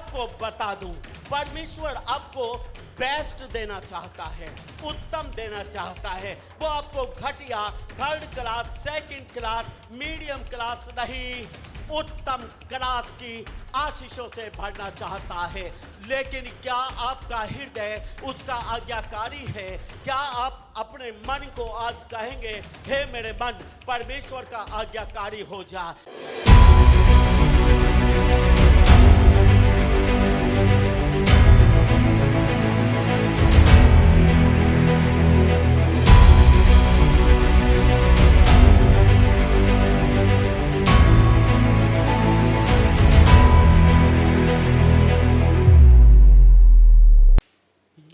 आपको बता दूं, परमेश्वर आपको बेस्ट देना चाहता है, उत्तम देना चाहता है। वो आपको घटिया, third class, second class, medium class नहीं, उत्तम क्लास की आशीषों से भरना चाहता है। लेकिन क्या आपका हृदय उसका आज्ञाकारी है? क्या आप अपने मन को आज कहेंगे, हे मेरे मन, परमेश्वर का आज्ञाकारी हो जा।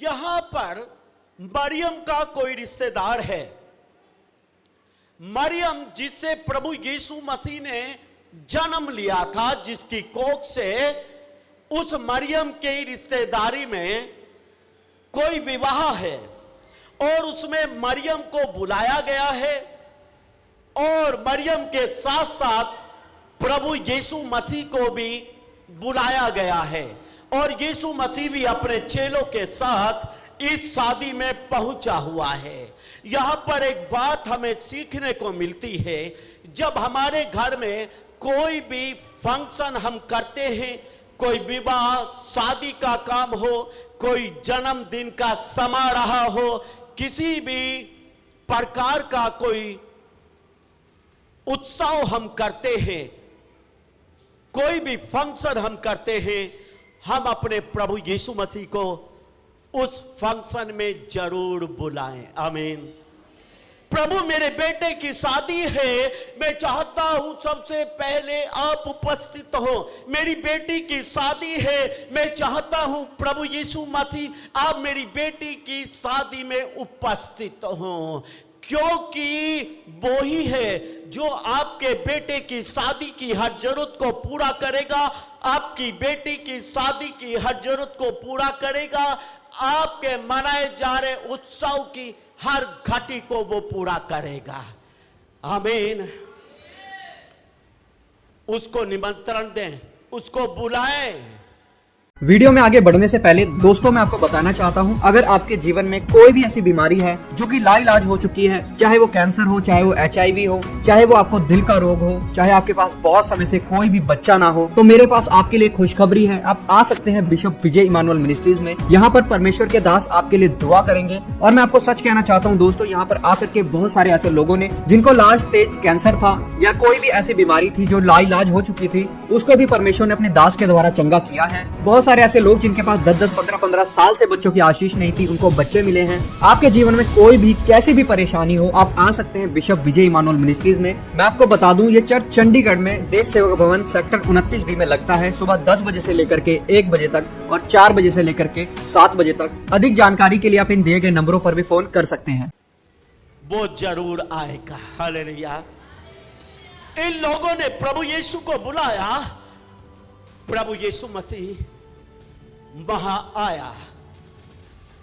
यहां पर मरियम का कोई रिश्तेदार है। मरियम जिससे प्रभु यीशु मसीह ने जन्म लिया था, जिसकी कोख से, उस मरियम के रिश्तेदारी में कोई विवाह है और उसमें मरियम को बुलाया गया है और मरियम के साथ साथ प्रभु यीशु मसीह को भी बुलाया गया है और यीशु मसीह भी अपने चेलों के साथ इस शादी में पहुंचा हुआ है। यहां पर एक बात हमें सीखने को मिलती है, जब हमारे घर में कोई भी फंक्शन हम करते हैं, कोई विवाह, शादी का काम हो, कोई जन्मदिन का समारोह हो, किसी भी प्रकार का कोई उत्सव हम करते हैं, कोई भी फंक्शन हम करते हैं, हम अपने प्रभु यीशु मसीह को उस फंक्शन में जरूर बुलाएं। आमीन। प्रभु मेरे बेटे की शादी है, मैं चाहता हूं सबसे पहले आप उपस्थित हो। मेरी बेटी की शादी है, मैं चाहता हूं प्रभु यीशु मसीह आप मेरी बेटी की शादी में उपस्थित हो, क्योंकि वो ही है जो आपके बेटे की शादी की हर जरूरत को पूरा करेगा, आपकी बेटी की शादी की हर जरूरत को पूरा करेगा, आपके मनाए जा रहे उत्सव की हर घटी को वो पूरा करेगा। आमीन। उसको निमंत्रण दें, उसको बुलाएं। वीडियो में आगे बढ़ने से पहले दोस्तों मैं आपको बताना चाहता हूं, अगर आपके जीवन में कोई भी ऐसी बीमारी है जो कि लाइलाज हो चुकी है, चाहे वो कैंसर हो, चाहे वो HIV हो, चाहे वो आपको दिल का रोग हो, चाहे आपके पास बहुत समय से कोई भी बच्चा ना हो, तो मेरे पास आपके लिए खुशखबरी है। आप आ सकते हैं बिशप विजय इमानुअल मिनिस्ट्रीज में। यहाँ पर परमेश्वर के दास आपके लिए दुआ करेंगे। और मैं आपको सच कहना चाहता हूँ दोस्तों, यहाँ पर आकर के बहुत सारे ऐसे लोगों ने जिनको लास्ट स्टेज कैंसर था या कोई भी ऐसी बीमारी थी जो लाइलाज हो चुकी थी, उसको भी परमेश्वर ने अपने दास के द्वारा चंगा किया है। बहुत सारे ऐसे लोग जिनके पास 10-10, 15-15 साल से बच्चों की आशीष नहीं थी, उनको बच्चे मिले हैं। आपके जीवन में कोई भी कैसी भी परेशानी हो, आप आ सकते हैं बिशप विजय इमानुअल मिनिस्ट्रीज में। मैं आपको बता दूं, ये चर्च चंडीगढ़ में देश सेवक भवन सेक्टर 29D में लगता है। सुबह 10 बजे से लेकर के 1 बजे तक और 4 बजे से लेकर के 7 बजे तक। अधिक जानकारी के लिए आप इन दिए गए नंबरों पर भी फोन कर सकते हैं। वो जरूर आएगा। हालेलुया। इन लोगों ने प्रभु यीशु को बुलाया, प्रभु यीशु मसीह वहां आया।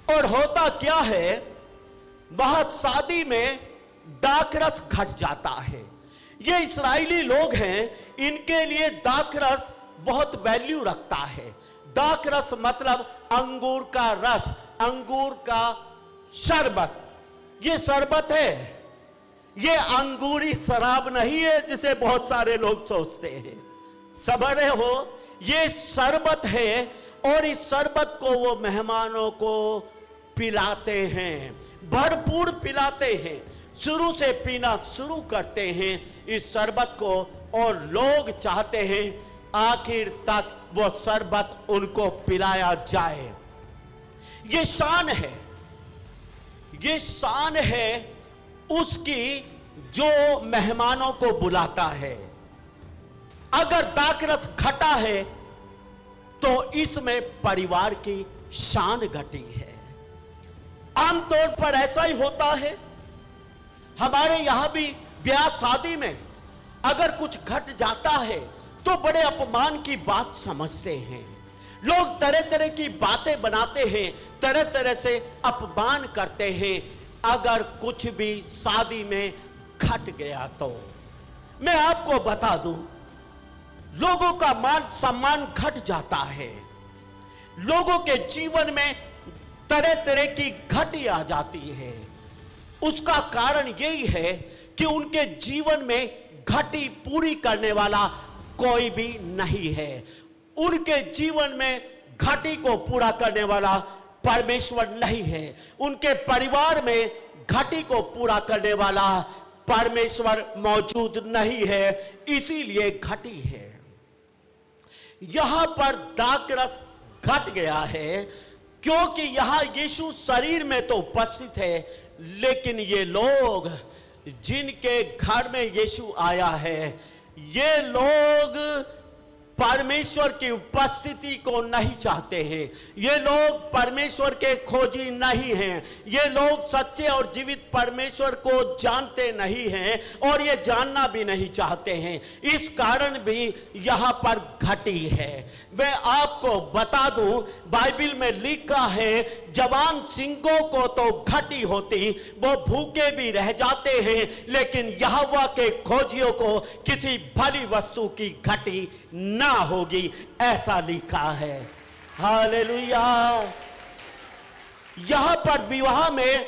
और होता क्या है, वहां शादी में दाखरस घट जाता है। ये इस्राएली लोग हैं, इनके लिए दाखरस बहुत वैल्यू रखता है। दाखरस मतलब अंगूर का रस, अंगूर का शरबत। ये शरबत है, ये अंगूरी शराब नहीं है जिसे बहुत सारे लोग सोचते हैं। सबरे हो, ये शरबत है और इस शरबत को वो मेहमानों को पिलाते हैं, भरपूर पिलाते हैं। शुरू से पीना शुरू करते हैं इस शरबत को और लोग चाहते हैं आखिर तक वो शरबत उनको पिलाया जाए। ये शान है, ये शान है उसकी जो मेहमानों को बुलाता है। अगर दाखरस घटा है तो इसमें परिवार की शान घटी है। आमतौर पर ऐसा ही होता है। हमारे यहां भी ब्याह शादी में अगर कुछ घट जाता है तो बड़े अपमान की बात समझते हैं। लोग तरह तरह की बातें बनाते हैं, तरह तरह से अपमान करते हैं। अगर कुछ भी शादी में घट गया तो मैं आपको बता दूं, लोगों का मान सम्मान घट जाता है। लोगों के जीवन में तरह तरह की घटी आ जाती है। उसका कारण यही है कि उनके जीवन में घटी पूरी करने वाला कोई भी नहीं है। उनके जीवन में घटी को पूरा करने वाला परमेश्वर नहीं है। उनके परिवार में घटी को पूरा करने वाला परमेश्वर मौजूद नहीं है, इसीलिए घटी है। यहां पर दाखरस घट गया है क्योंकि यहां यीशु शरीर में तो उपस्थित है, लेकिन ये लोग जिनके घर में यीशु आया है, ये लोग परमेश्वर की उपस्थिति को नहीं चाहते हैं। ये लोग परमेश्वर के खोजी नहीं हैं। ये लोग सच्चे और जीवित परमेश्वर को जानते नहीं हैं और ये जानना भी नहीं चाहते हैं। इस कारण भी यहां पर घटी है। मैं आपको बता दूं, बाइबल में लिखा है, जवान सिंहों को तो घटी होती, वो भूखे भी रह जाते हैं, लेकिन यहोवा के खोजियों को किसी भली वस्तु की घटी ना होगी, ऐसा लिखा है। हालेलुया। यहां पर विवाह में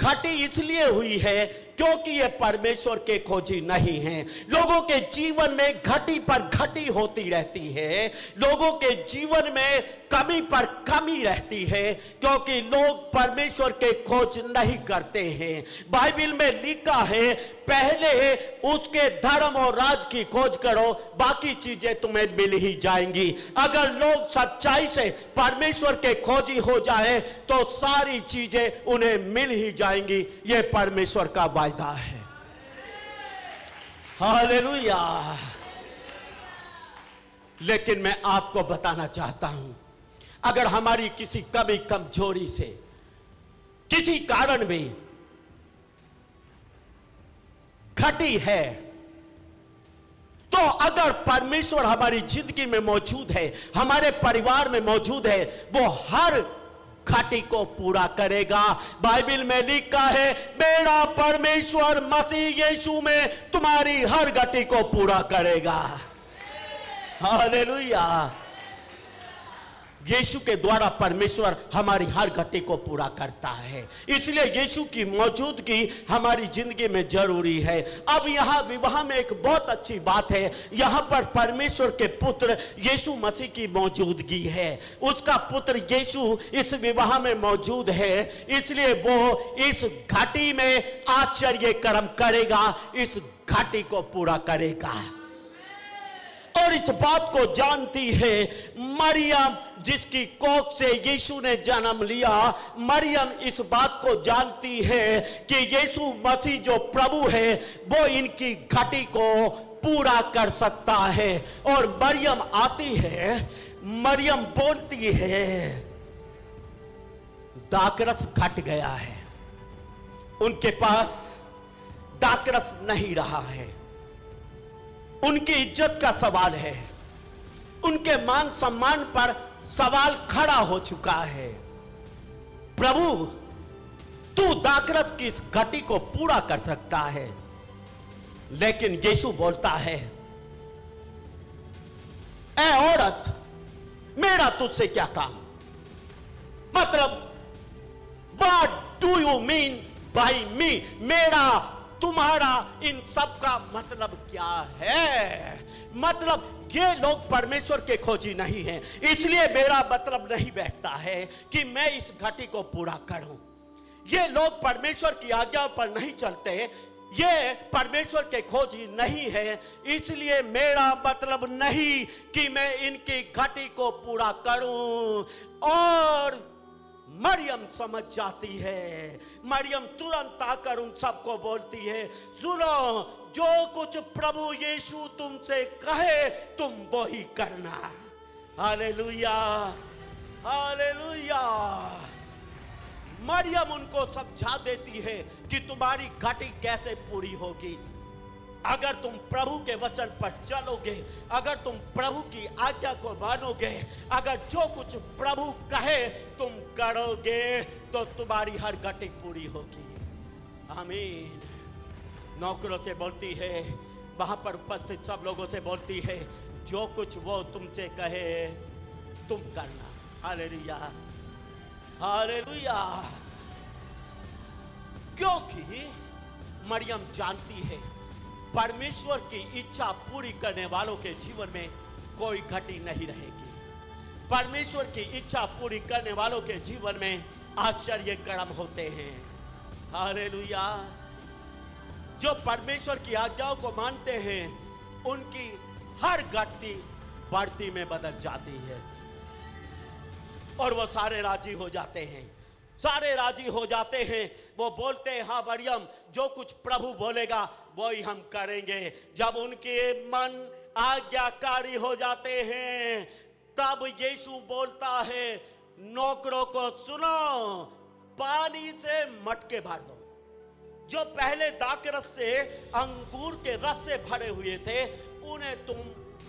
घटी इसलिए हुई है क्योंकि ये परमेश्वर के खोजी नहीं हैं। लोगों के जीवन में घटी पर घटी होती रहती है। लोगों के जीवन में कमी पर कमी रहती है क्योंकि लोग परमेश्वर के खोज नहीं करते हैं। बाइबल में लिखा है, पहले उसके धर्म और राज की खोज करो, बाकी चीजें तुम्हें मिल ही जाएंगी। अगर लोग सच्चाई से परमेश्वर के खोजी हो जाए तो सारी चीजें उन्हें मिल ही जाएंगी। यह परमेश्वर का वायदा है। हालेलुया। लेकिन मैं आपको बताना चाहता हूं, अगर हमारी किसी कमी कमजोरी से किसी कारण भी घटी है, तो अगर परमेश्वर हमारी जिंदगी में मौजूद है, हमारे परिवार में मौजूद है, वो हर घटी को पूरा करेगा। बाइबल में लिखा है, मेरा परमेश्वर मसीह यीशु में तुम्हारी हर घटी को पूरा करेगा। हालेलुया। यीशु के द्वारा परमेश्वर हमारी हर घटी को पूरा करता है, इसलिए यीशु की मौजूदगी हमारी जिंदगी में जरूरी है। अब यहां विवाह में एक बहुत अच्छी बात है, यहां पर परमेश्वर के पुत्र यीशु मसीह की मौजूदगी है। उसका पुत्र यीशु इस विवाह में मौजूद है, इसलिए वो इस घटी में आश्चर्य कर्म करेगा, इस घटी को पूरा करेगा। और इस बात को जानती है मरियम, जिसकी कोख से यीशु ने जन्म लिया। मरियम इस बात को जानती है कि यीशु मसीह जो प्रभु है, वो इनकी घटी को पूरा कर सकता है। और मरियम आती है, मरियम बोलती है, दाखरस घट गया है। उनके पास दाखरस नहीं रहा है। उनकी इज्जत का सवाल है, उनके मान सम्मान पर सवाल खड़ा हो चुका है। प्रभु, तू दाखरस की इस घटी को पूरा कर सकता है। लेकिन यीशु बोलता है, ऐ औरत, मेरा तुझसे क्या काम? मतलब, what do you mean by me? मेरा तुम्हारा इन सब का मतलब क्या है? मतलब ये लोग परमेश्वर के खोजी नहीं हैं, इसलिए मेरा मतलब नहीं बैठता है कि मैं इस घटी को पूरा करूं। ये लोग परमेश्वर की आज्ञा पर नहीं चलते, ये परमेश्वर के खोजी नहीं है, इसलिए मेरा मतलब नहीं कि मैं इनकी घटी को पूरा करूं। और मरियम समझ जाती है। मरियम तुरंत आकर उन सबको बोलती है, सुनो, जो कुछ प्रभु यीशु तुमसे कहे तुम वो ही करना। Hallelujah, hallelujah. मरियम उनको समझा देती है कि तुम्हारी घटी कैसे पूरी होगी। अगर तुम प्रभु के वचन पर चलोगे, अगर तुम प्रभु की आज्ञा को मानोगे, अगर जो कुछ प्रभु कहे तुम करोगे, तो तुम्हारी हर घटी पूरी होगी। आमीन। नौकरों से बोलती है, वहां पर उपस्थित सब लोगों से बोलती है, जो कुछ वो तुमसे कहे तुम करना। Hallelujah, hallelujah. क्योंकि मरियम जानती है परमेश्वर की इच्छा पूरी करने वालों के जीवन में कोई घटी नहीं रहेगी। परमेश्वर की इच्छा पूरी करने वालों के जीवन में आश्चर्य कर्म होते हैं। हालेलुया। जो परमेश्वर की आज्ञाओं को मानते हैं उनकी हर घटती बढ़ती में बदल जाती है और वो सारे राजी हो जाते हैं, सारे राजी हो जाते हैं। वो बोलते हैं हाँ मरियम, जो कुछ प्रभु बोलेगा वो ही हम करेंगे। जब उनके मन आज्ञाकारी हो जाते हैं तब यीशु बोलता है नौकरों को, सुनो, पानी से मटके भर दो। जो पहले दाखरस से, अंगूर के रस से भरे हुए थे, उन्हें तुम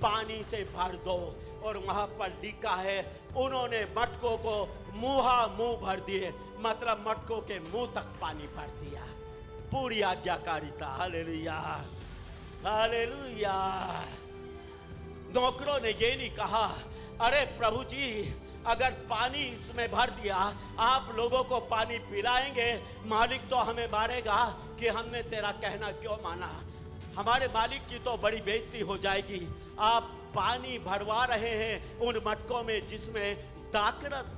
पानी से भर दो। और वहां पर लिखा है उन्होंने मटकों को मुंह भर दिए, मतलब मटकों के मुंह तक पानी भर दिया। पूरी आज्ञाकारिता। Hallelujah, hallelujah. नौकरों ने ये नहीं कहा अरे प्रभु जी अगर पानी इसमें भर दिया आप लोगों को पानी पिलाएंगे, मालिक तो हमें मारेगा कि हमने तेरा कहना क्यों माना। हमारे मालिक की तो बड़ी बेइज्जती हो जाएगी। आप पानी भरवा रहे हैं उन मटकों में जिसमें दाखरस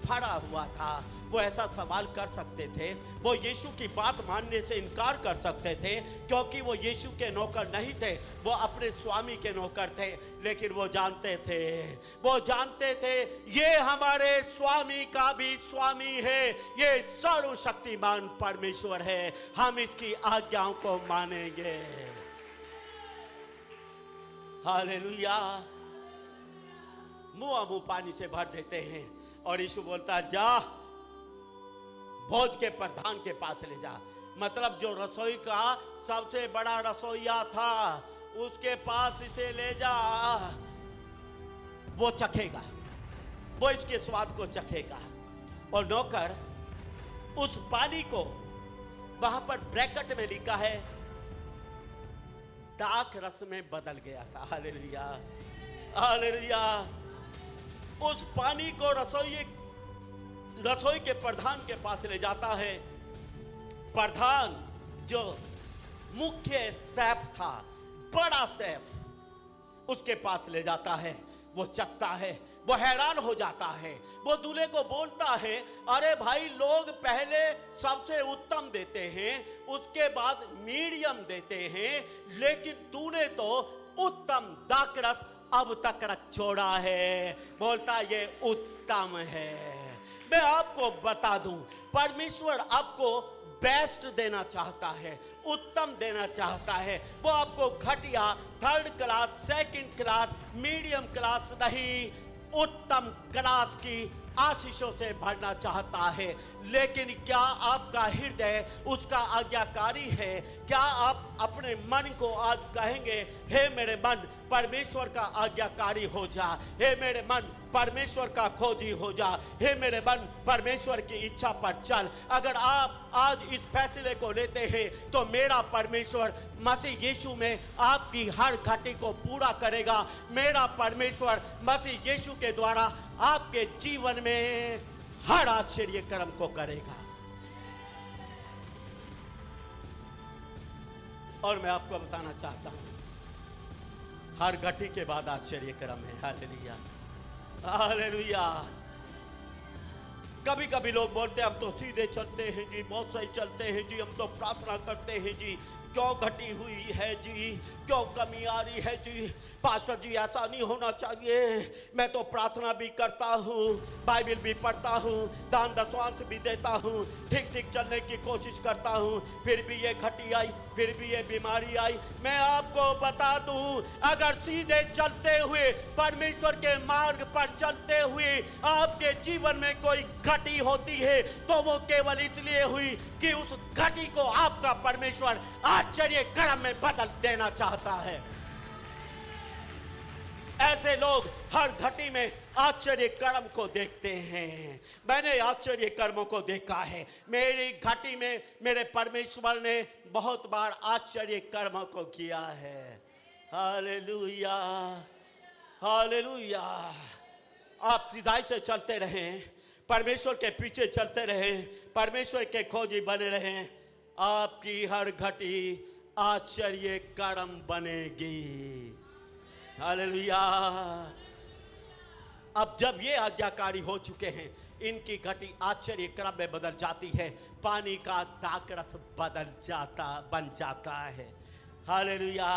भरा हुआ था। वो ऐसा सवाल कर सकते थे, वो यीशु की बात मानने से इनकार कर सकते थे क्योंकि वो यीशु के नौकर नहीं थे, वो अपने स्वामी के नौकर थे। लेकिन वो जानते थे ये हमारे स्वामी का भी स्वामी है, ये सर्वशक्तिमान परमेश्वर है, हम इसकी आज्ञाओं को मानेंगे। हालेलुया। मुंह पानी से भर देते हैं और यीशु बोलता जा भोज के प्रधान के पास ले जा। मतलब जो रसोई का सबसे बड़ा रसोइया था उसके पास इसे ले जा, वो चखेगा, वो इसके स्वाद को चखेगा। और नौकर उस पानी को, वहां पर ब्रैकेट में लिखा है दाख रस में बदल गया था। Hallelujah, hallelujah. उस पानी को रसोई के प्रधान के पास ले जाता है। प्रधान जो मुख्य शेफ था, बड़ा शेफ, उसके पास ले जाता है। वो चखता है, वो हैरान हो जाता है। वो दूल्हे को बोलता है अरे भाई लोग पहले सबसे उत्तम देते हैं, उसके बाद मीडियम देते हैं, लेकिन तूने तो उत्तम दाखरस अब तक रख छोड़ा है। बोलता ये उत्तम है। मैं आपको बता दूं परमेश्वर आपको बेस्ट देना चाहता है, उत्तम देना चाहता है। वो आपको घटिया, third class, second class, medium class नहीं, उत्तम क्लास की आशीषों से भरना चाहता है। लेकिन क्या आपका हृदय उसका आज्ञाकारी है? क्या आप अपने मन को आज कहेंगे हे मेरे मन परमेश्वर का आज्ञाकारी हो जा, हे मेरे मन परमेश्वर का खोजी हो जा, हे मेरे मन परमेश्वर की इच्छा पर चल। अगर आप आज इस फैसले को लेते हैं तो मेरा परमेश्वर मसीह यीशु में आपकी हर घटी को पूरा करेगा। मेरा परमेश्वर मसीह यीशु के द्वारा आपके जीवन में हर आश्चर्य कर्म को करेगा। और मैं आपको बताना चाहता हूं हर घटी के बाद आश्चर्य कर्म है। Hallelujah, hallelujah. कभी कभी लोग बोलते हैं हम तो सीधे चलते हैं जी, बहुत सही चलते हैं जी, हम तो प्रार्थना करते हैं जी, क्यों घटी हुई है जी, क्यों कमी आ रही है जी? पास्टर जी ऐसा नहीं होना चाहिए, मैं तो प्रार्थना भी करता हूँ, बाइबल भी पढ़ता हूँ, दान दशवांश भी देता हूँ, ठीक ठीक चलने की कोशिश करता हूँ, फिर भी ये घटी आई, फिर भी ये बीमारी आई। मैं आपको बता दूँ अगर सीधे चलते हुए परमेश्वर के मार्ग पर चलते हुए आपके जीवन में कोई घटी होती है तो वो केवल इसलिए हुई कि उस घटी को आपका परमेश्वर आश्चर्य कर्म में बदल देना चाहता है। ऐसे लोग हर घटी में आश्चर्य कर्म को देखते हैं। मैंने आश्चर्य कर्मों को देखा है। मेरी घटी में मेरे परमेश्वर ने बहुत बार आश्चर्य कर्मों को किया है। Hallelujah, hallelujah. आप सिधाई से चलते रहें, परमेश्वर के पीछे चलते रहें, परमेश्वर के खोजी बने रहें, आपकी हर घटी आश्चर्य कर्म बनेगी। हालेलुया। अब जब ये आज्ञाकारी हो चुके हैं, इनकी घटी आश्चर्य क्रम में बदल जाती है, पानी का दाखरस बन जाता है। हालेलुया।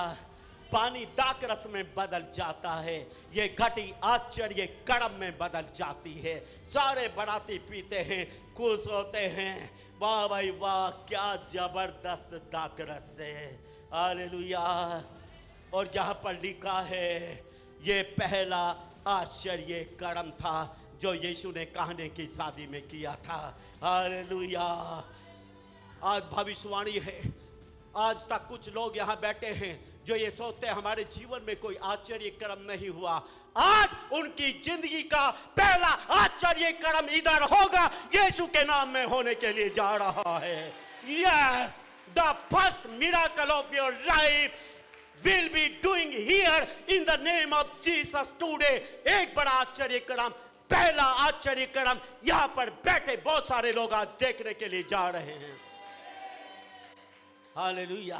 पानी दाखरस में बदल जाता है, ये घटी आश्चर्य क्रम में बदल जाती है। सारे बराती पीते हैं, खुश होते हैं, वाह भाई वाह, क्या जबरदस्त दाखरस है। हालेलुया। और यहाँ पर लिखा है, ये पहला आश्चर्य कर्म था जो यीशु ने कहने की शादी में किया था। हालेलुया। आज भविष्यवाणी है, आज तक कुछ लोग यहाँ बैठे हैं जो ये सोचते हैं हमारे जीवन में कोई आश्चर्य कर्म नहीं हुआ। आज उनकी जिंदगी का पहला आश्चर्य कर्म इधर होगा, यीशु के नाम में होने के लिए जा रहा है। Yes, the first miracle of your life will be doing here in the name of Jesus today। एक बड़ा आश्चर्य कर्म, पहला आश्चर्य कर्म यहां पर बैठे बहुत सारे लोग आज देखने के लिए जा रहे हैं। हालेलुया।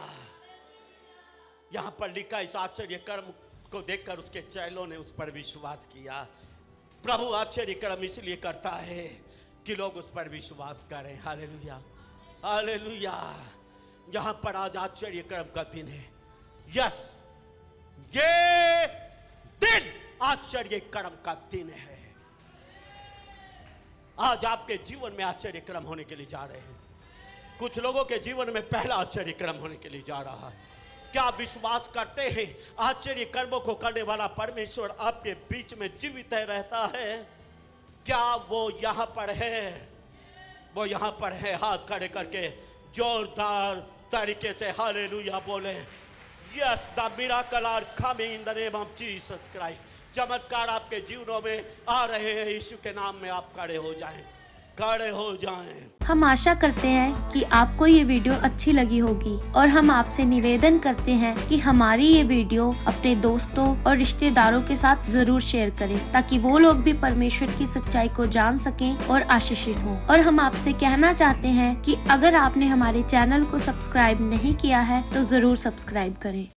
यहां पर लिखा, इस आश्चर्य कर्म को देखकर उसके चेलों ने उस पर विश्वास किया। प्रभु आश्चर्य कर्म इसलिए करता है कि लोग उस पर विश्वास करें। हालेलुया। हालेलुया। यहां पर आज आश्चर्य कर्म का दिन है। यस, ये दिन आश्चर्य कर्म का दिन है। आज आपके जीवन में आश्चर्य कर्म होने के लिए जा रहे हैं। कुछ लोगों के जीवन में पहला आश्चर्य कर्म होने के लिए जा रहा है। क्या आप विश्वास करते हैं आश्चर्य कर्मों को करने वाला परमेश्वर आपके बीच में जीवित रहता है? क्या वो यहां पर है? वो यहां पर है। हाथ खड़े करके जोरदार तरीके से हालेलुया बोले। Yes, the miracle are coming in the name of Jesus Christ। चमत्कार आपके जीवनों में आ रहे हैं। यीशु के नाम में आप खड़े हो जाएं, खड़े हो जाएं। हम आशा करते हैं कि आपको ये वीडियो अच्छी लगी होगी और हम आपसे निवेदन करते हैं कि हमारी ये वीडियो अपने दोस्तों और रिश्तेदारों के साथ जरूर शेयर करें, ताकि वो लोग भी परमेश्वर की सच्चाई को जान सकें और आशीषित हों। और हम आपसे कहना चाहते हैं कि अगर आपने हमारे चैनल को सब्सक्राइब नहीं किया है तो जरूर सब्सक्राइब करें।